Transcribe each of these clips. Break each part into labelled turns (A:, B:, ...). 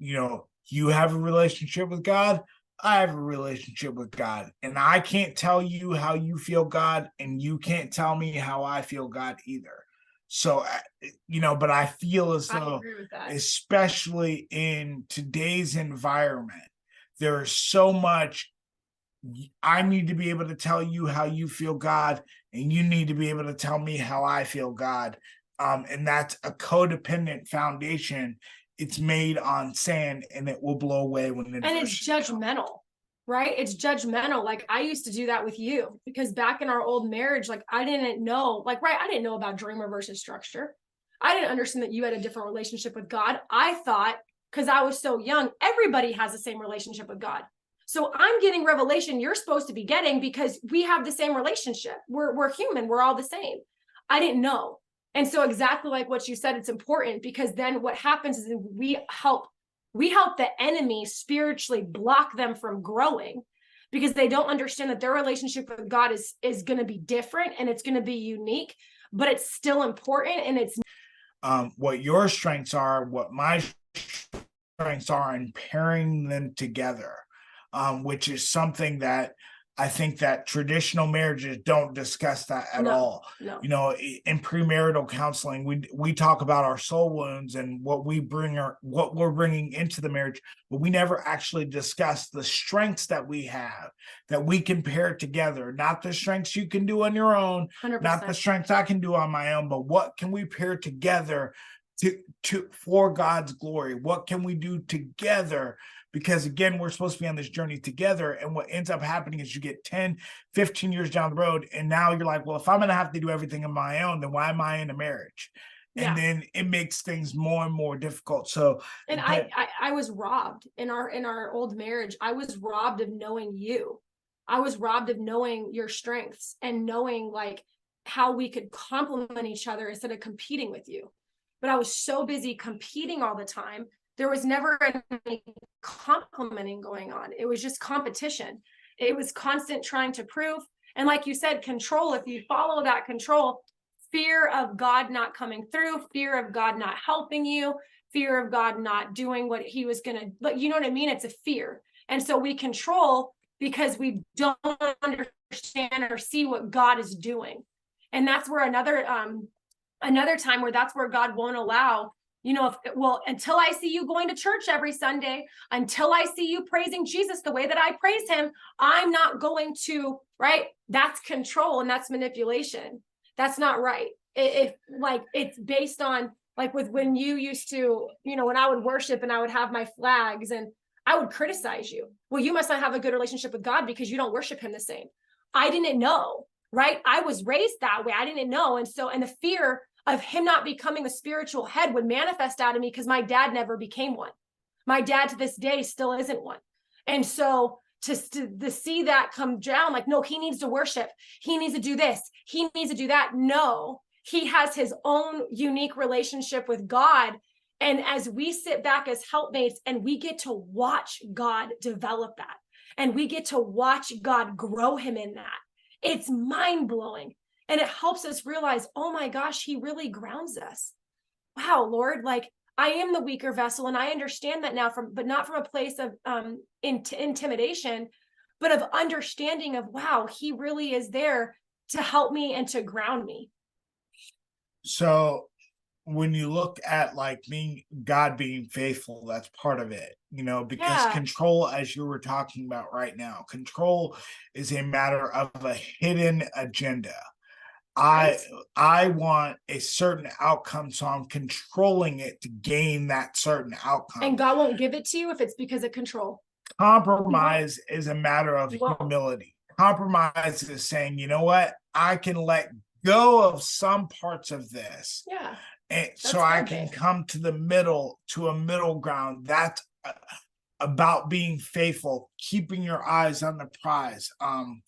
A: you have a relationship with God, I have a relationship with God, and I can't tell you how you feel God, and you can't tell me how I feel God either. So, but I feel as though, especially in today's environment, there is so much. I need to be able to tell you how you feel God, and you need to be able to tell me how I feel God. And that's a codependent foundation. It's made on sand, and it will blow away when it.
B: And it's judgmental, right? It's judgmental. Like I used to do that with you, because back in our old marriage, like I didn't know, I didn't know about dreamer versus structure. I didn't understand that you had a different relationship with God. I thought, because I was so young, everybody has the same relationship with God. So I'm getting revelation you're supposed to be getting because we have the same relationship. We're human. We're all the same. I didn't know. And so exactly like what you said, it's important, because then what happens is we help the enemy spiritually block them from growing, because they don't understand that their relationship with God is going to be different, and it's going to be unique, but it's still important. And it's
A: what your strengths are, what my strengths are, and pairing them together, which is something that I think that traditional marriages don't discuss that at all.
B: No.
A: In premarital counseling, we talk about our soul wounds and what we're bringing into the marriage, but we never actually discuss the strengths that we have, that we can pair together. Not the strengths you can do on your own,
B: 100%.
A: Not the strengths I can do on my own, but what can we pair together to for God's glory? What can we do together? Because again, we're supposed to be on this journey together. And what ends up happening is you get 10, 15 years down the road. And now you're like, well, if I'm going to have to do everything on my own, then why am I in a marriage? And then it makes things more and more difficult. So,
B: and I was robbed in our old marriage. I was robbed of knowing you. I was robbed of knowing your strengths and knowing like how we could complement each other instead of competing with you. But I was so busy competing all the time. There was never any complimenting going on. It was just competition. It was constant trying to prove. And like you said, control, if you follow that control, fear of God not coming through, fear of God not helping you, fear of God not doing what he was going to, but you know what I mean? It's a fear. And so we control because we don't understand or see what God is doing. And that's where another time where that's where God won't allow, until I see you going to church every Sunday, until I see you praising Jesus the way that I praise him, I'm not going to, right? That's control and that's manipulation. That's not right. It's based on like with when you used to, when I would worship and I would have my flags and I would criticize you. Well, you must not have a good relationship with God because you don't worship him the same. I didn't know, right? I was raised that way. I didn't know. And the fear of him not becoming the spiritual head would manifest out of me because my dad never became one. My dad to this day still isn't one. And so to see that come down, like, no, he needs to worship. He needs to do this. He needs to do that. No, he has his own unique relationship with God. And as we sit back as helpmates and we get to watch God develop that, and we get to watch God grow him in that, it's mind blowing. And it helps us realize, oh my gosh, he really grounds us. Wow, Lord, like I am the weaker vessel. And I understand that now but not from a place of intimidation, but of understanding of, wow, he really is there to help me and to ground me.
A: So when you look at like God being faithful, that's part of it, because control, as you were talking about right now, control is a matter of a hidden agenda. I want a certain outcome, so I'm controlling it to gain that certain outcome.
B: And God won't give it to you if it's because of control.
A: Compromise is a matter of humility. Compromise is saying, you know what? I can let go of some parts of this.
B: Yeah.
A: And so I can come to a middle ground. That's about being faithful, keeping your eyes on the prize.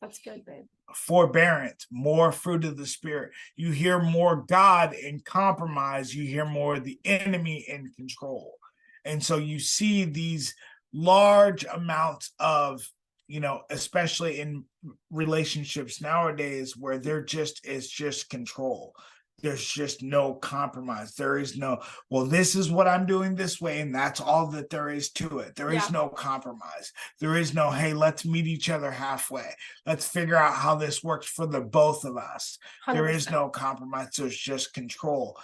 B: That's good, babe.
A: Forbearance, more fruit of the spirit. You hear more God in compromise, you hear more of the enemy in control. And so you see these large amounts of, especially in relationships nowadays where it's just control. there's just no compromise. There is no, well, this is what I'm doing this way, and that's all that there is to it. There is no compromise. There is no, hey, let's meet each other halfway. Let's figure out how this works for the both of us.
B: 100%.
A: There is no compromise. There's just control.